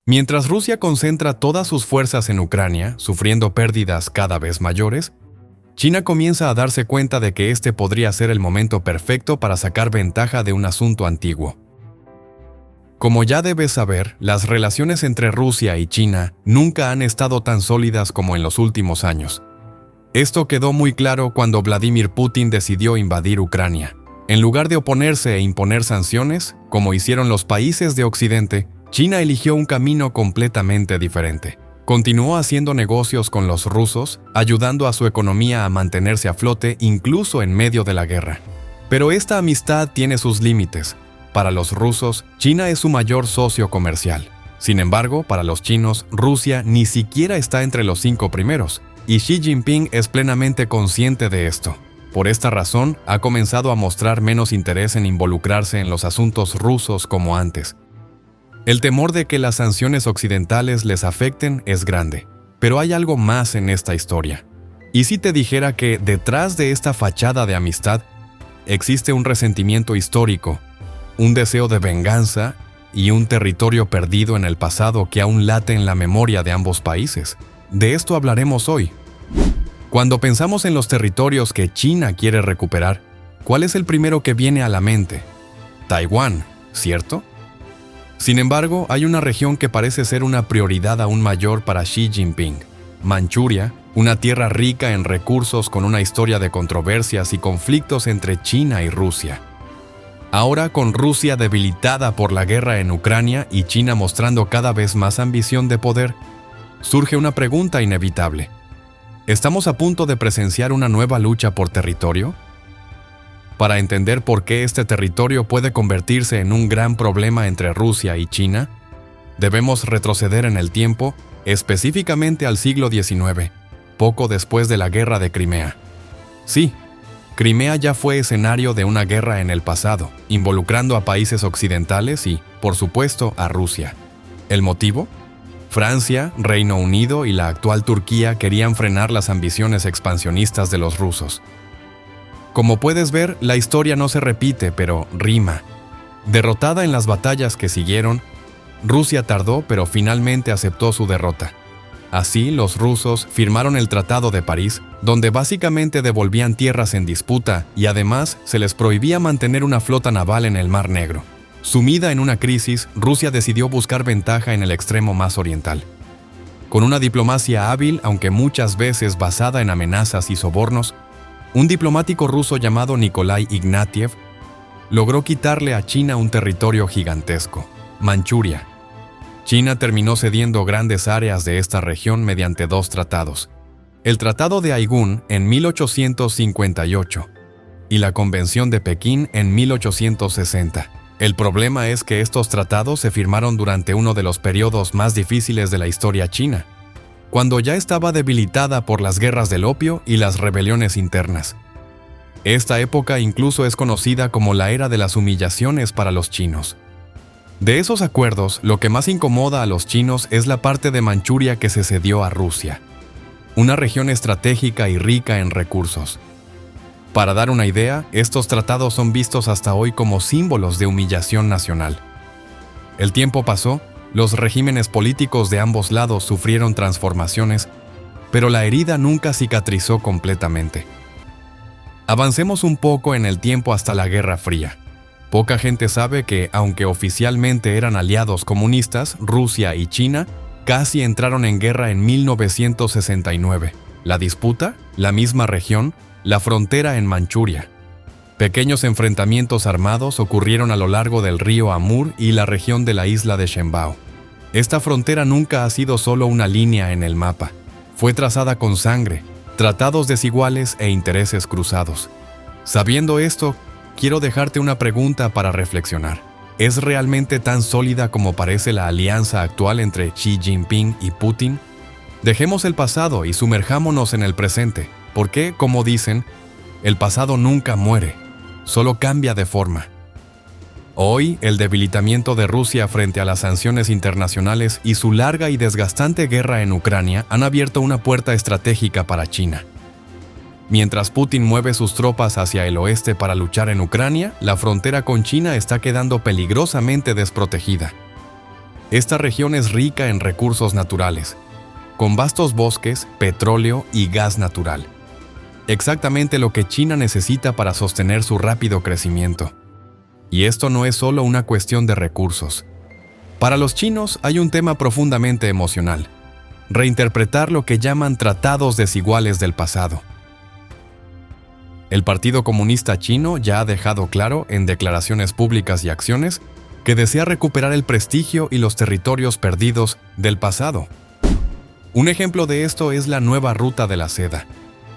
Mientras Rusia concentra todas sus fuerzas en Ucrania, sufriendo pérdidas cada vez mayores, China comienza a darse cuenta de que este podría ser el momento perfecto para sacar ventaja de un asunto antiguo. Como ya debes saber, las relaciones entre Rusia y China nunca han estado tan sólidas como en los últimos años. Esto quedó muy claro cuando Vladimir Putin decidió invadir Ucrania. En lugar de oponerse e imponer sanciones, como hicieron los países de Occidente, China eligió un camino completamente diferente. Continuó haciendo negocios con los rusos, ayudando a su economía a mantenerse a flote incluso en medio de la guerra. Pero esta amistad tiene sus límites. Para los rusos, China es su mayor socio comercial. Sin embargo, para los chinos, Rusia ni siquiera está entre los 5 primeros, y Xi Jinping es plenamente consciente de esto. Por esta razón, ha comenzado a mostrar menos interés en involucrarse en los asuntos rusos como antes. El temor de que las sanciones occidentales les afecten es grande, pero hay algo más en esta historia. ¿Y si te dijera que detrás de esta fachada de amistad existe un resentimiento histórico, un deseo de venganza y un territorio perdido en el pasado que aún late en la memoria de ambos países? De esto hablaremos hoy. Cuando pensamos en los territorios que China quiere recuperar, ¿cuál es el primero que viene a la mente? Taiwán, ¿cierto? Sin embargo, hay una región que parece ser una prioridad aún mayor para Xi Jinping: Manchuria, una tierra rica en recursos con una historia de controversias y conflictos entre China y Rusia. Ahora, con Rusia debilitada por la guerra en Ucrania y China mostrando cada vez más ambición de poder, surge una pregunta inevitable. ¿Estamos a punto de presenciar una nueva lucha por territorio? Para entender por qué este territorio puede convertirse en un gran problema entre Rusia y China, debemos retroceder en el tiempo, específicamente al siglo XIX, poco después de la Guerra de Crimea. Sí, Crimea ya fue escenario de una guerra en el pasado, involucrando a países occidentales y, por supuesto, a Rusia. ¿El motivo? Francia, Reino Unido y la actual Turquía querían frenar las ambiciones expansionistas de los rusos. Como puedes ver, la historia no se repite, pero rima. Derrotada en las batallas que siguieron, Rusia tardó, pero finalmente aceptó su derrota. Así, los rusos firmaron el Tratado de París, donde básicamente devolvían tierras en disputa y además se les prohibía mantener una flota naval en el Mar Negro. Sumida en una crisis, Rusia decidió buscar ventaja en el extremo más oriental. Con una diplomacia hábil, aunque muchas veces basada en amenazas y sobornos, un diplomático ruso llamado Nikolai Ignatiev logró quitarle a China un territorio gigantesco: Manchuria. China terminó cediendo grandes áreas de esta región mediante 2 tratados: el Tratado de Aigún en 1858 y la Convención de Pekín en 1860. El problema es que estos tratados se firmaron durante uno de los periodos más difíciles de la historia china, cuando ya estaba debilitada por las guerras del opio y las rebeliones internas. Esta época incluso es conocida como la era de las humillaciones para los chinos. De esos acuerdos, lo que más incomoda a los chinos es la parte de Manchuria que se cedió a Rusia, una región estratégica y rica en recursos. Para dar una idea, estos tratados son vistos hasta hoy como símbolos de humillación nacional. El tiempo pasó, los regímenes políticos de ambos lados sufrieron transformaciones, pero la herida nunca cicatrizó completamente. Avancemos un poco en el tiempo hasta la Guerra Fría. Poca gente sabe que, aunque oficialmente eran aliados comunistas, Rusia y China casi entraron en guerra en 1969. La disputa, la misma región, la frontera en Manchuria. Pequeños enfrentamientos armados ocurrieron a lo largo del río Amur y la región de la isla de Shenbao. Esta frontera nunca ha sido solo una línea en el mapa. Fue trazada con sangre, tratados desiguales e intereses cruzados. Sabiendo esto, quiero dejarte una pregunta para reflexionar. ¿Es realmente tan sólida como parece la alianza actual entre Xi Jinping y Putin? Dejemos el pasado y sumerjámonos en el presente, porque, como dicen, el pasado nunca muere, solo cambia de forma. Hoy, el debilitamiento de Rusia frente a las sanciones internacionales y su larga y desgastante guerra en Ucrania han abierto una puerta estratégica para China. Mientras Putin mueve sus tropas hacia el oeste para luchar en Ucrania, la frontera con China está quedando peligrosamente desprotegida. Esta región es rica en recursos naturales, con vastos bosques, petróleo y gas natural. Exactamente lo que China necesita para sostener su rápido crecimiento. Y esto no es solo una cuestión de recursos. Para los chinos hay un tema profundamente emocional: reinterpretar lo que llaman tratados desiguales del pasado. El Partido Comunista Chino ya ha dejado claro en declaraciones públicas y acciones que desea recuperar el prestigio y los territorios perdidos del pasado. Un ejemplo de esto es la nueva Ruta de la Seda,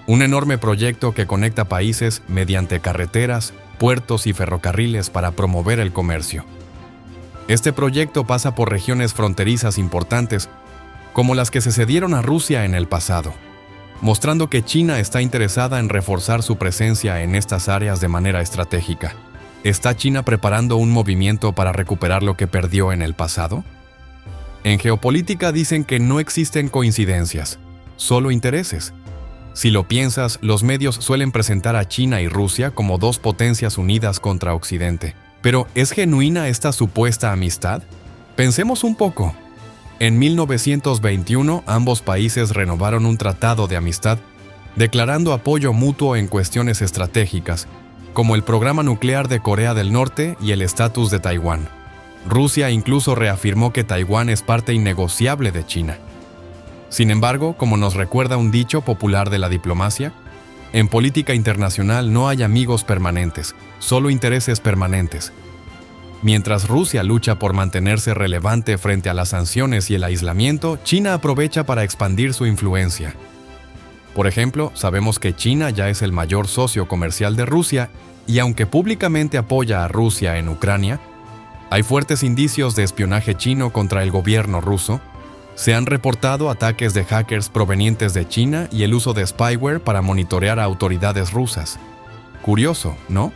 un enorme proyecto que conecta países mediante carreteras, puertos y ferrocarriles para promover el comercio. Este proyecto pasa por regiones fronterizas importantes, como las que se cedieron a Rusia en el pasado, mostrando que China está interesada en reforzar su presencia en estas áreas de manera estratégica. ¿Está China preparando un movimiento para recuperar lo que perdió en el pasado? En geopolítica dicen que no existen coincidencias, solo intereses. Si lo piensas, los medios suelen presentar a China y Rusia como dos potencias unidas contra Occidente. Pero, ¿es genuina esta supuesta amistad? Pensemos un poco. En 1921, ambos países renovaron un tratado de amistad, declarando apoyo mutuo en cuestiones estratégicas, como el programa nuclear de Corea del Norte y el estatus de Taiwán. Rusia incluso reafirmó que Taiwán es parte innegociable de China. Sin embargo, como nos recuerda un dicho popular de la diplomacia, en política internacional no hay amigos permanentes, solo intereses permanentes. Mientras Rusia lucha por mantenerse relevante frente a las sanciones y el aislamiento, China aprovecha para expandir su influencia. Por ejemplo, sabemos que China ya es el mayor socio comercial de Rusia y aunque públicamente apoya a Rusia en Ucrania, hay fuertes indicios de espionaje chino contra el gobierno ruso. Se han reportado ataques de hackers provenientes de China y el uso de spyware para monitorear a autoridades rusas. Curioso, ¿no?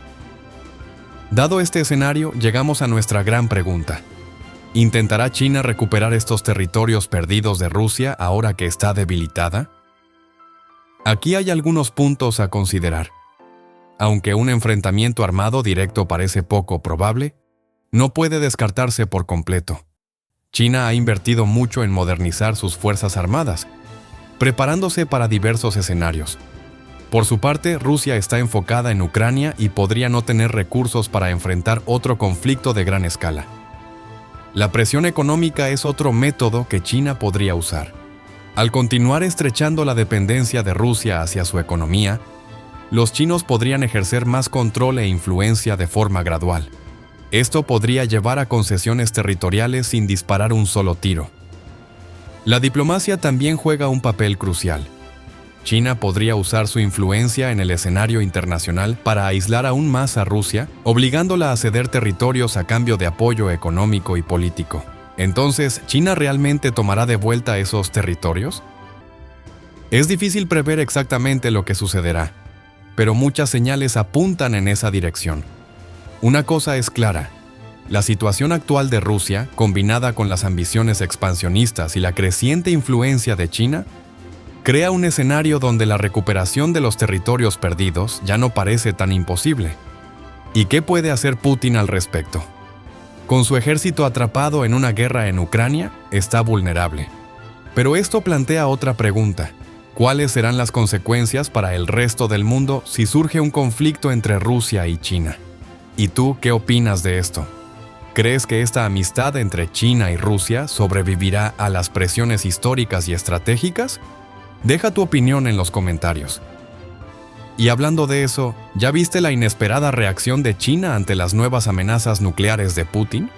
Dado este escenario, llegamos a nuestra gran pregunta. ¿Intentará China recuperar estos territorios perdidos de Rusia ahora que está debilitada? Aquí hay algunos puntos a considerar. Aunque un enfrentamiento armado directo parece poco probable, no puede descartarse por completo. China ha invertido mucho en modernizar sus fuerzas armadas, preparándose para diversos escenarios. Por su parte, Rusia está enfocada en Ucrania y podría no tener recursos para enfrentar otro conflicto de gran escala. La presión económica es otro método que China podría usar. Al continuar estrechando la dependencia de Rusia hacia su economía, los chinos podrían ejercer más control e influencia de forma gradual. Esto podría llevar a concesiones territoriales sin disparar un solo tiro. La diplomacia también juega un papel crucial. China podría usar su influencia en el escenario internacional para aislar aún más a Rusia, obligándola a ceder territorios a cambio de apoyo económico y político. Entonces, ¿China realmente tomará de vuelta esos territorios? Es difícil prever exactamente lo que sucederá, pero muchas señales apuntan en esa dirección. Una cosa es clara: la situación actual de Rusia, combinada con las ambiciones expansionistas y la creciente influencia de China, crea un escenario donde la recuperación de los territorios perdidos ya no parece tan imposible. ¿Y qué puede hacer Putin al respecto? Con su ejército atrapado en una guerra en Ucrania, está vulnerable. Pero esto plantea otra pregunta: ¿cuáles serán las consecuencias para el resto del mundo si surge un conflicto entre Rusia y China? ¿Y tú qué opinas de esto? ¿Crees que esta amistad entre China y Rusia sobrevivirá a las presiones históricas y estratégicas? Deja tu opinión en los comentarios. Y hablando de eso, ¿ya viste la inesperada reacción de China ante las nuevas amenazas nucleares de Putin?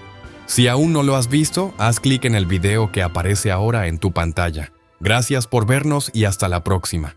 Si aún no lo has visto, haz clic en el video que aparece ahora en tu pantalla. Gracias por vernos y hasta la próxima.